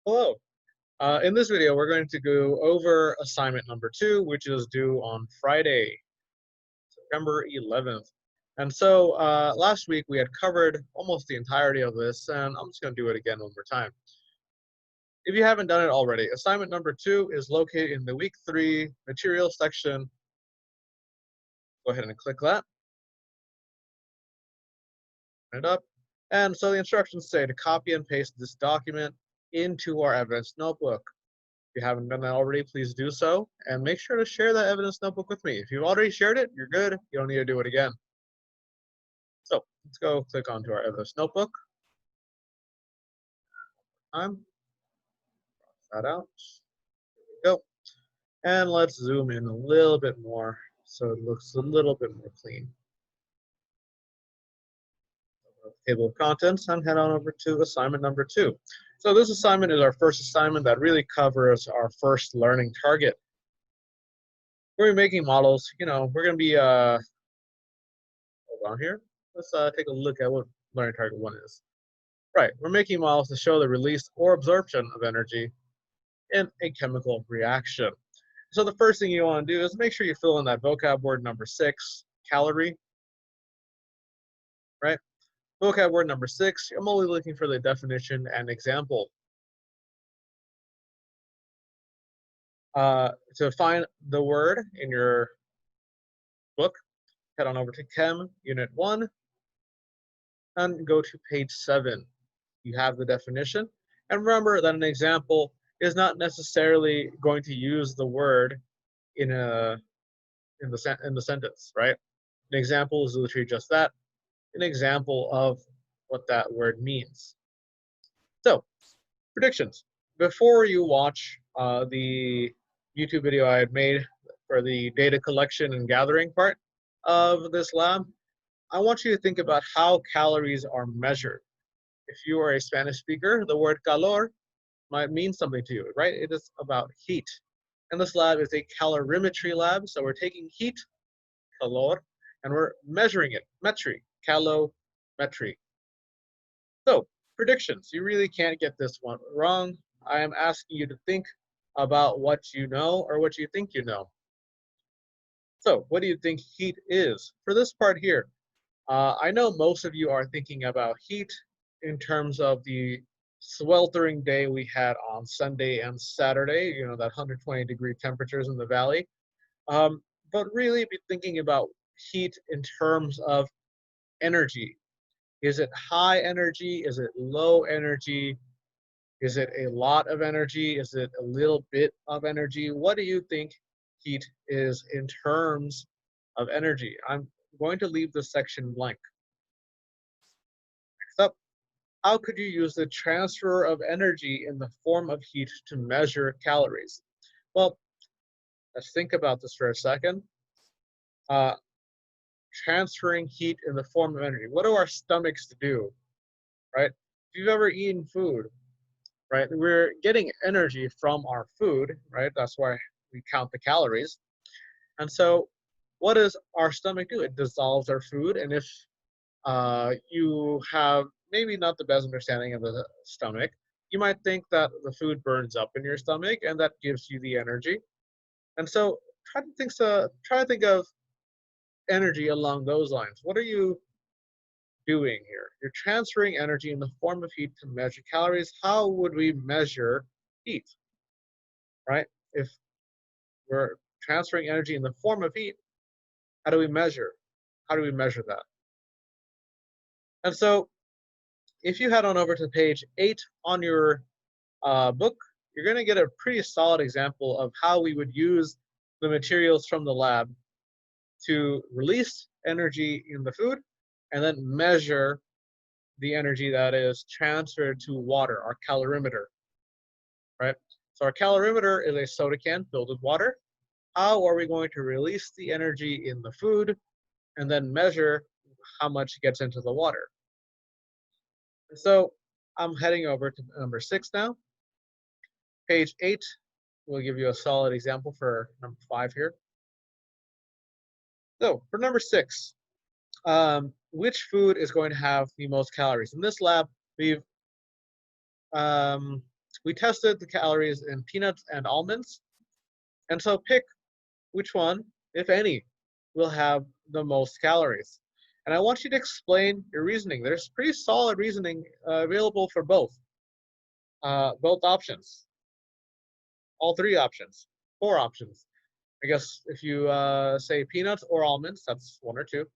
Hello. In this video, we're going to go over assignment number 2, which is due on Friday, September 11th. And so last week we had covered almost the entirety of this, and I'm just going to do it again one more time. If you haven't done it already, assignment number 2 is located in the week 3 materials section. Go ahead and click that. Open it up. And so the instructions say to copy and paste this document into our evidence notebook. If you haven't done that already, please do so. And make sure to share that evidence notebook with me. If you've already shared it, you're good. You don't need to do it again. So let's go click onto our evidence notebook. Cross that out. There we go. And let's zoom in a little bit more so it looks a little bit more clean. Table of contents and head on over to assignment number 2. So this assignment is our first assignment that really covers our first learning target. We're making models, we're going to be, hold on here. Let's take a look at what learning target 1 is. Right, we're making models to show the release or absorption of energy in a chemical reaction. So the first thing you want to do is make sure you fill in that vocab word number 6, calorie, right? Vocab word number 6, I'm only looking for the definition and example. To find the word in your book, head on over to Chem Unit 1 and go to page 7. You have the definition. And remember that an example is not necessarily going to use the word in the sentence, right? An example is literally just that, an example of what that word means. So, predictions. Before you watch the YouTube video I had made for the data collection and gathering part of this lab, I want you to think about how calories are measured. If you are a Spanish speaker, the word calor might mean something to you, right? It is about heat. And this lab is a calorimetry lab, so we're taking heat, calor, and we're measuring it, metry, calorimetry. So, predictions. You really can't get this one wrong. I am asking you to think about what you know or what you think you know. So, what do you think heat is? For this part here, I know most of you are thinking about heat in terms of the sweltering day we had on Sunday and Saturday, that 120-degree temperatures in the valley. But really be thinking about heat in terms of energy. Is it high energy? Is it low energy? Is it a lot of energy? Is it a little bit of energy? What do you think heat is in terms of energy? I'm going to leave this section blank. Next up, how could you use the transfer of energy in the form of heat to measure calories? Well, let's think about this for a second. Transferring heat in the form of energy. What do our stomachs do, right? If you've ever eaten food, right, we're getting energy from our food, right? That's why we count the calories. And so what does our stomach do? It dissolves our food. And if you have maybe not the best understanding of the stomach, you might think that the food burns up in your stomach and that gives you the energy. And so try to think of energy along those lines. What are you doing here? You're transferring energy in the form of heat to measure calories. How would we measure heat, right? If we're transferring energy in the form of heat, how do we measure? How do we measure that? And so if you head on over to page 8 on your book, you're going to get a pretty solid example of how we would use the materials from the lab to release energy in the food and then measure the energy that is transferred to water, our calorimeter, right? So our calorimeter is a soda can filled with water. How are we going to release the energy in the food and then measure how much gets into the water? So I'm heading over to number 6 now. Page 8 will give you a solid example for number 5 here. So for number 6, which food is going to have the most calories? In this lab, we've we tested the calories in peanuts and almonds. And so pick which one, if any, will have the most calories. And I want you to explain your reasoning. There's pretty solid reasoning available for both options, all three options, four options. I guess if you say peanuts or almonds, that's one or two.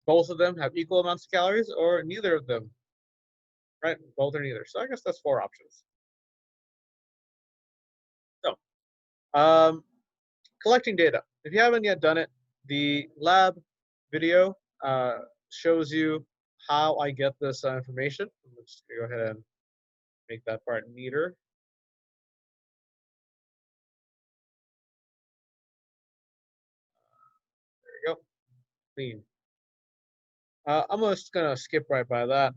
Both of them have equal amounts of calories, or neither of them, right? Both or neither. So I guess that's four options. So, collecting data. If you haven't yet done it, the lab video shows you how I get this information. Let's go ahead and make that part neater. There we go. Clean. I'm just gonna skip right by that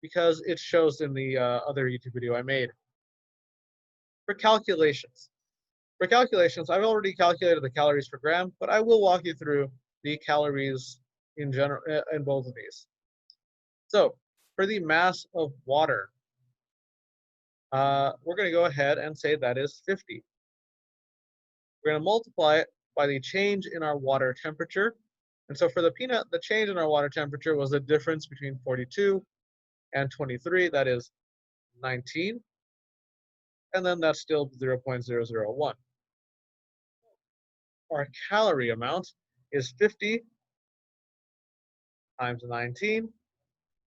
because it shows in the other YouTube video I made. For calculations. For calculations, I've already calculated the calories per gram, but I will walk you through the calories in general in both of these. So for the mass of water, we're going to go ahead and say that is 50. We're going to multiply it by the change in our water temperature. And so for the peanut, the change in our water temperature was the difference between 42 and 23, that is 19. And then that's still 0.001. Our calorie amount is 50 times 19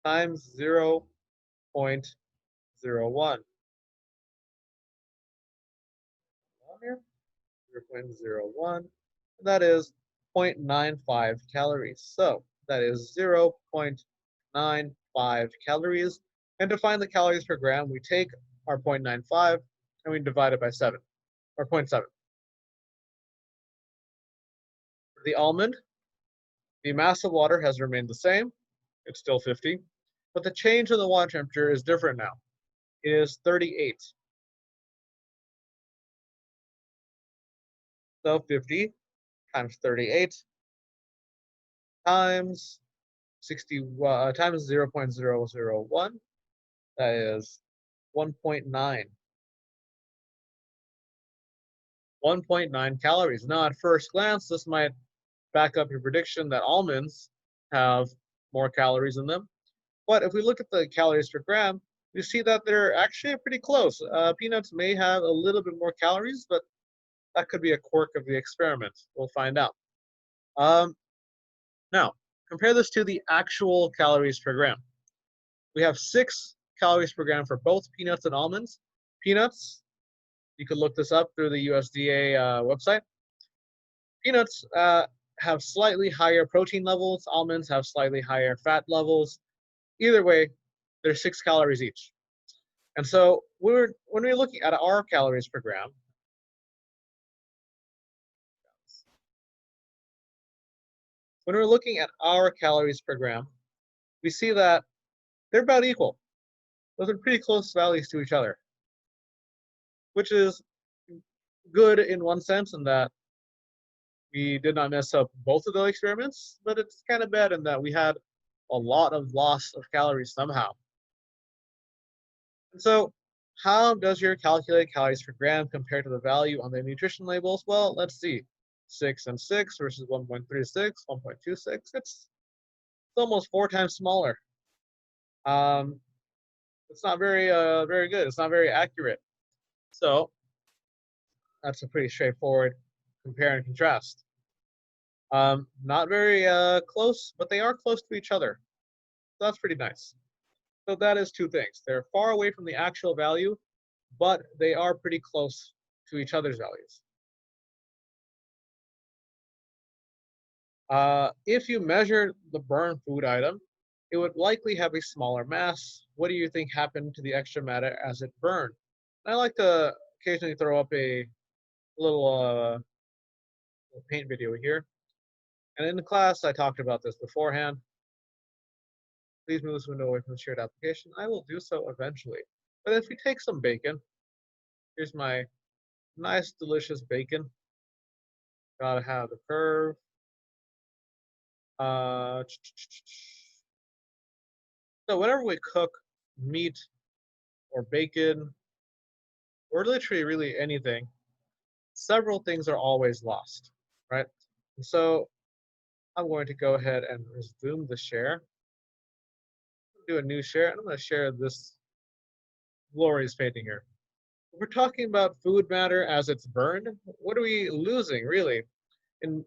times 0.01. Here, 0.01. That is 0.95 calories. So that is 0.95 calories. And to find the calories per gram, we take our 0.95 and we divide it by 7, or 0.7. For the almond, the mass of water has remained the same. It's still 50. But the change in the water temperature is different now. It is 38. So 50 times 38 times 60 times 0.001. That is 1.9. 1.9 calories. Now, at first glance, this might back up your prediction that almonds have more calories in them. But if we look at the calories per gram, we see that they're actually pretty close. Peanuts may have a little bit more calories, but that could be a quirk of the experiment. We'll find out. Now, compare this to the actual calories per gram. We have 6 calories per gram for both peanuts and almonds. Peanuts, you could look this up through the USDA website. Peanuts have slightly higher protein levels. Almonds have slightly higher fat levels. Either way, they're 6 calories each. And so when we're looking at our calories per gram, we see that they're about equal. Those are pretty close values to each other, which is good in one sense in that we did not mess up both of those experiments, but it's kind of bad in that we had a lot of loss of calories somehow. And so how does your calculated calories per gram compare to the value on the nutrition labels? Well, let's see. 6 and 6 versus 1.36, 1.26. It's almost 4 times smaller. It's not very good. It's not very accurate. So that's a pretty straightforward compare and contrast. Not very close, but they are close to each other. So that's pretty nice. So that is 2 things. They're far away from the actual value, but they are pretty close to each other's values. If you measure the burned food item, it would likely have a smaller mass. What do you think happened to the extra matter as it burned? And I like to occasionally throw up a little paint video here. And in the class, I talked about this beforehand. Please move this window away from the shared application. I will do so eventually. But if we take some bacon, here's my nice, delicious bacon. Gotta have the curve. So whenever we cook meat or bacon, or literally really anything, several things are always lost, right? And so I'm going to go ahead and resume the share, do a new share, and I'm going to share this glorious painting here. We're talking about food matter as it's burned. What are we losing, really? In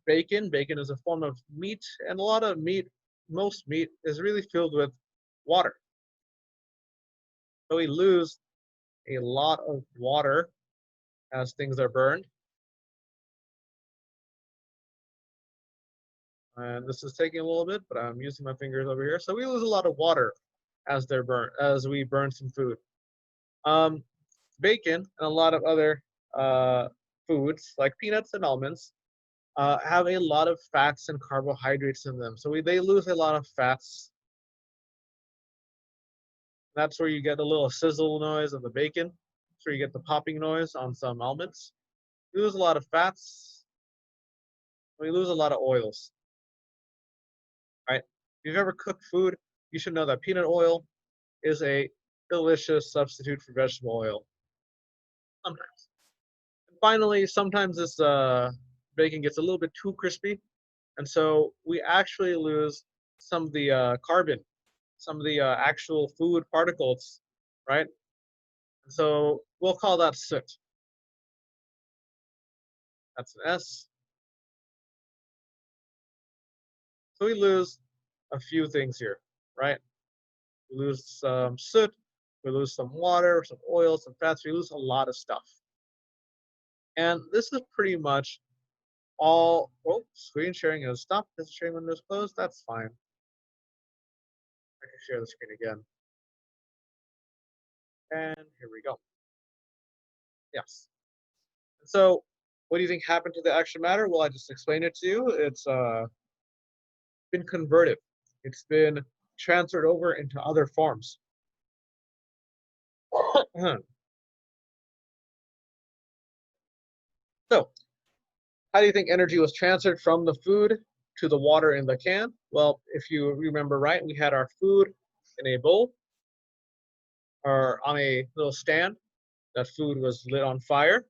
bacon is a form of meat, and a lot of meat, most meat, is really filled with water. So we lose a lot of water as things are burned. And this is taking a little bit, but I'm using my fingers over here. So we lose a lot of water as they're burnt, as we burn some food. Bacon and a lot of other foods like peanuts and almonds have a lot of fats and carbohydrates in them. So they lose a lot of fats. That's where you get a little sizzle noise of the bacon. That's where you get the popping noise on some almonds. We lose a lot of fats. We lose a lot of oils. Right? If you've ever cooked food, you should know that peanut oil is a delicious substitute for vegetable oil. Sometimes. And finally, sometimes this bacon gets a little bit too crispy, and so we actually lose some of the carbon, some of the actual food particles, right? And so we'll call that soot. That's an S. So we lose a few things here, right? We lose some soot, we lose some water, some oil, some fats, we lose a lot of stuff. And this is pretty much all. Oh, screen sharing is stopped. This sharing window is closed. That's fine. I can share the screen again. And here we go. Yes. So what do you think happened to the extra matter? Well, I just explained it to you. It's been converted. It's been transferred over into other forms. So how do you think energy was transferred from the food to the water in the can? Well, if you remember right, we had our food in a bowl or on a little stand. That food was lit on fire.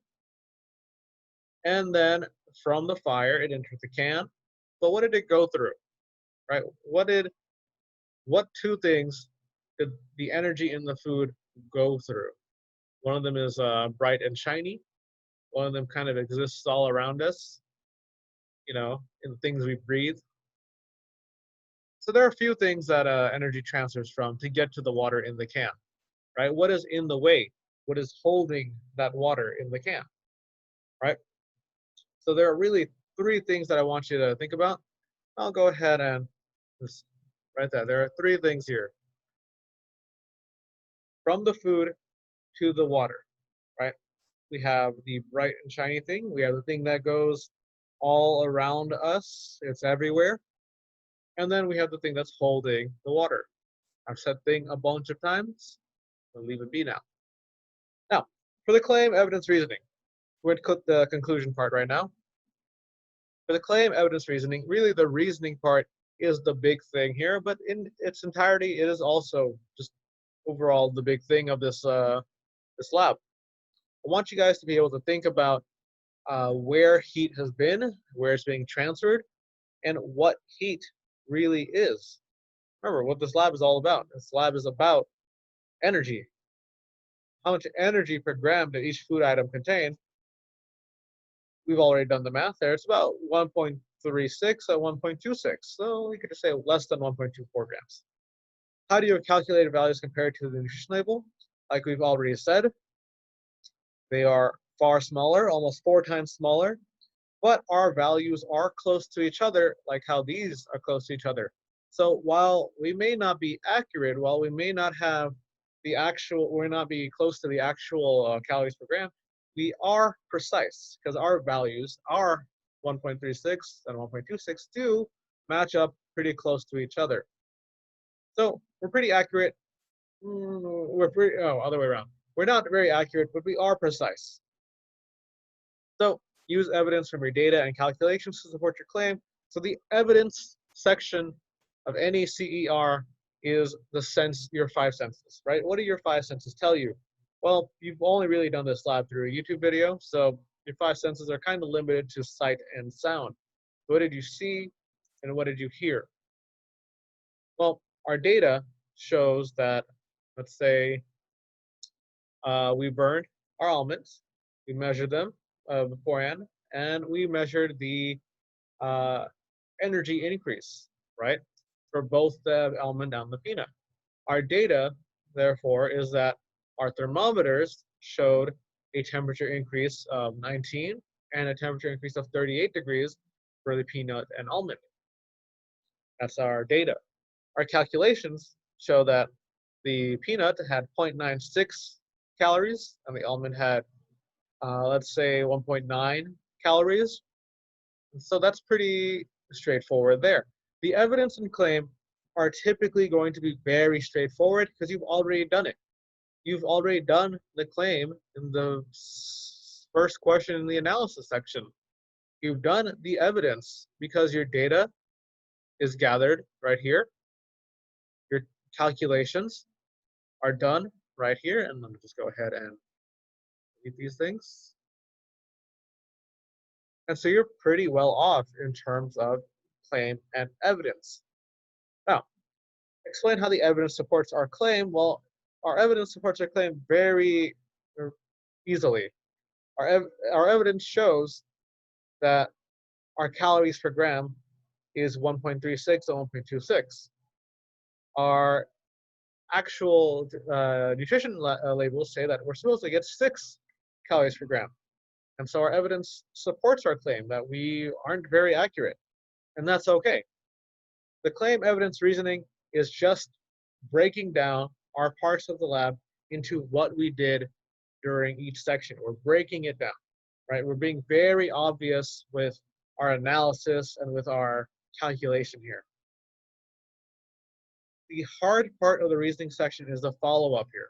And then from the fire, it entered the can. But what did it go through? Right? What two things did the energy in the food go through? One of them is bright and shiny. One of them kind of exists all around us, you know, in the things we breathe. So there are a few things that energy transfers from to get to the water in the can, right? What is in the way? What is holding that water in the can, right? So there are really three things that I want you to think about. I'll go ahead and just write that. There are three things here. From the food to the water, right? We have the bright and shiny thing. We have the thing that goes all around us. It's everywhere. And then we have the thing that's holding the water. I've said thing a bunch of times. I'll leave it be now. Now, for the claim, evidence, reasoning. We're going to put the conclusion part right now. For the claim, evidence, reasoning, really the reasoning part is the big thing here, but in its entirety, it is also just overall the big thing of this this lab. I want you guys to be able to think about where heat has been, where it's being transferred, and what heat really is. Remember what this lab is all about. This lab is about energy. How much energy per gram did each food item contain? We've already done the math there. It's about 1.36 or 1.26. So we could just say less than 1.24 grams. How do your calculated values compare to the nutrition label? Like we've already said, they are far smaller, almost 4 times smaller, but our values are close to each other, like how these are close to each other. So while we may not be accurate, while we may not have the actual, we're not be close to the actual calories per gram, we are precise because our values are 1.36 and 1.26 do match up pretty close to each other. So we're pretty accurate. Other way around. We're not very accurate, but we are precise. So use evidence from your data and calculations to support your claim. So the evidence section of any CER is your five senses, right? What do your five senses tell you? Well, you've only really done this lab through a YouTube video, so your five senses are kind of limited to sight and sound. What did you see and what did you hear? Well, our data shows that, let's say, we burned our almonds, we measured them beforehand, and we measured the uh, energy increase, right, for both the almond and the peanut. Our data, therefore, is that our thermometers showed a temperature increase of 19 and a temperature increase of 38 degrees for the peanut and almond. That's our data. Our calculations show that the peanut had 0.96 calories and the almond had, let's say, 1.9 calories. So that's pretty straightforward there. The evidence and claim are typically going to be very straightforward because you've already done it. You've already done the claim in the first question in the analysis section. You've done the evidence because your data is gathered right here. Your calculations are done right here. And let me just go ahead and read these things. And so you're pretty well off in terms of claim and evidence. Now, explain how the evidence supports our claim. Well, our evidence supports our claim very easily. Our evidence shows that our calories per gram is 1.36 and 1.26. Our actual nutrition labels say that we're supposed to get 6 calories per gram. And so our evidence supports our claim that we aren't very accurate, and that's okay. The claim evidence reasoning is just breaking down our parts of the lab into what we did during each section. We're breaking it down, right? We're being very obvious with our analysis and with our calculation here. The hard part of the reasoning section is the follow-up here,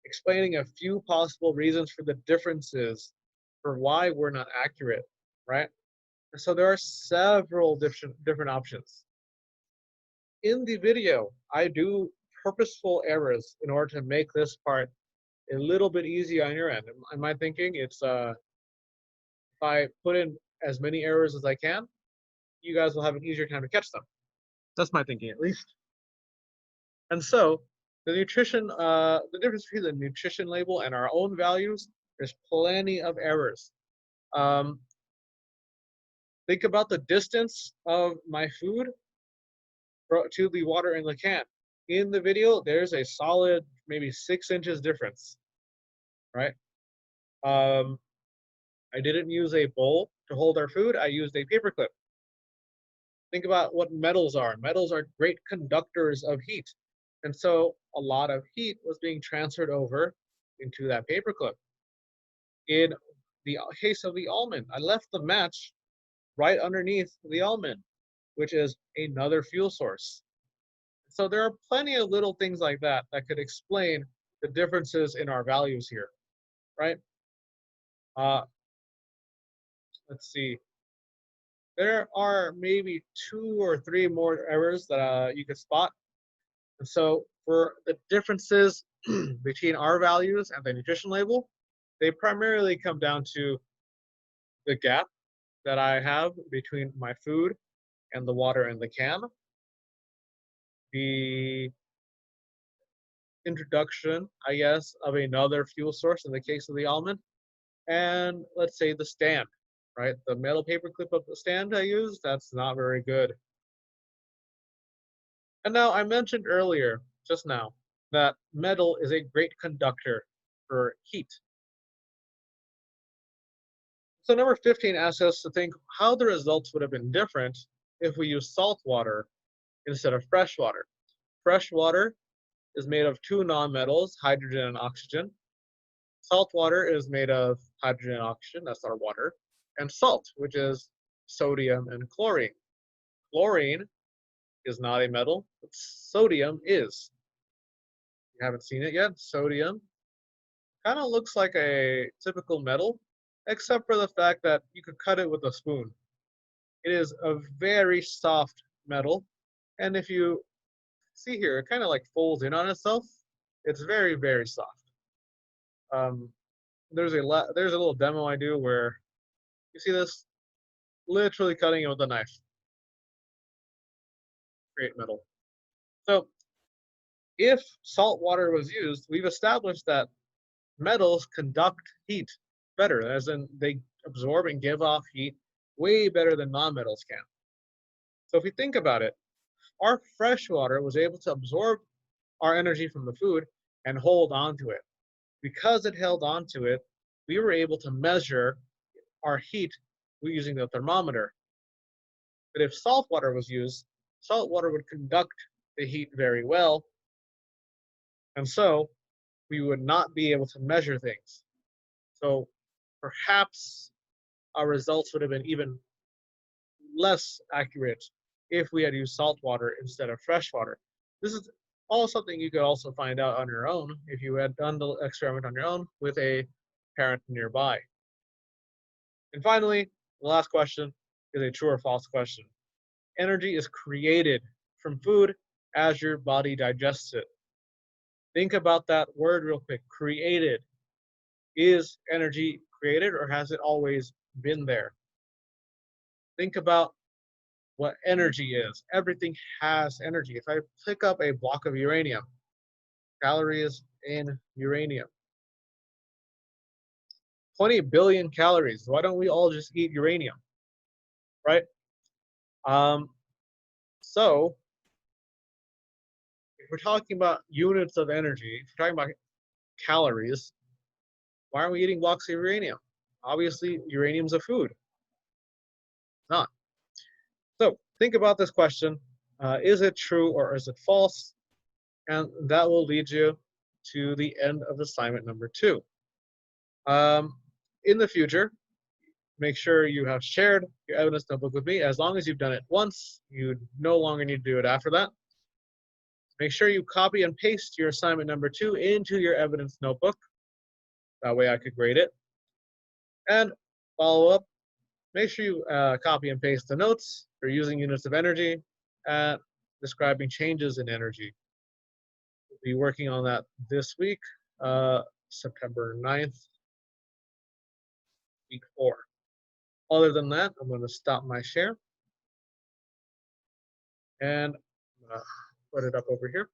explaining a few possible reasons for the differences for why we're not accurate, right? And so there are several different options. In the video, I do purposeful errors in order to make this part a little bit easier on your end. In my thinking, it's if I put in as many errors as I can, you guys will have an easier time to catch them. That's my thinking, at least. And so the difference between the nutrition label and our own values, there's plenty of errors. Think about the distance of my food to the water in the can. In the video, there's a solid maybe 6 inches difference, right? I didn't use a bowl to hold our food. I used a paper clip. Think about what metals are. Metals are great conductors of heat. And so a lot of heat was being transferred over into that paper clip. In the case of the almond, I left the match right underneath the almond, which is another fuel source. So there are plenty of little things like that that could explain the differences in our values here, right? Let's see. There are maybe 2 or 3 more errors that you could spot. And so for the differences between our values and the nutrition label, they primarily come down to the gap that I have between my food and the water in the can, the introduction, I guess, of another fuel source in the case of the almond, and let's say the stand, right? The metal paper clip of the stand I used, that's not very good. And now I mentioned earlier, just now, that metal is a great conductor for heat. So number 15 asks us to think how the results would have been different if we used salt water instead of fresh water. Fresh water is made of 2 nonmetals, hydrogen and oxygen. Salt water is made of hydrogen and oxygen, that's our water, and salt, which is sodium and chlorine. Chlorine is not a metal, but sodium is. You haven't seen it yet? Sodium kind of looks like a typical metal, except for the fact that you could cut it with a spoon. It is a very soft metal, and if you see here, it kind of like folds in on itself. It's very, very soft. Um, there's a little demo I do where you see this, literally cutting it with a knife, create metal. So if salt water was used, we've established that metals conduct heat better, as in they absorb and give off heat way better than nonmetals can. So if we think about it, our fresh water was able to absorb our energy from the food and hold on to it. Because it held on to it, we were able to measure our heat using the thermometer. But if salt water was used, salt water would conduct the heat very well, and so we would not be able to measure things. So perhaps our results would have been even less accurate if we had used salt water instead of fresh water. This is all something you could also find out on your own if you had done the experiment on your own with a parent nearby. And finally, the last question is a true or false question. Energy is created from food as your body digests it. Think about that word real quick, created. Is energy created or has it always been there? Think about what energy is. Everything has energy. If I pick up a block of uranium, calories in uranium, 20 billion calories. Why don't we all just eat uranium, right? So if we're talking about units of energy, if we're talking about calories, why aren't we eating blocks of uranium? Obviously, uranium's a food. Not. So think about this question. Is it true or is it false? And that will lead you to the end of assignment number 2. In the future, make sure you have shared your evidence notebook with me. As long as you've done it once, you no longer need to do it after that. Make sure you copy and paste your assignment number 2 into your evidence notebook. That way I could grade it. And follow up, make sure you copy and paste the notes for using units of energy and describing changes in energy. We'll be working on that this week, September 9th, week 4. Other than that, I'm going to stop my share and put it up over here.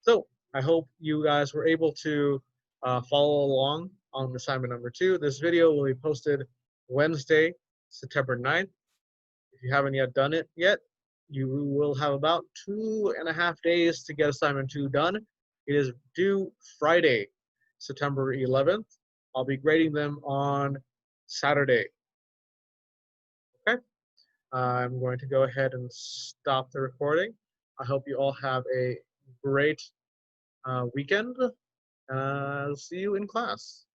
So I hope you guys were able to follow along on assignment number 2. This video will be posted Wednesday, September 9th. If you haven't yet done it yet, you will have about 2.5 days to get assignment 2 done. It is due Friday, September 11th. I'll be grading them on Saturday. Okay, I'm going to go ahead and stop the recording. I hope you all have a great weekend. See you in class.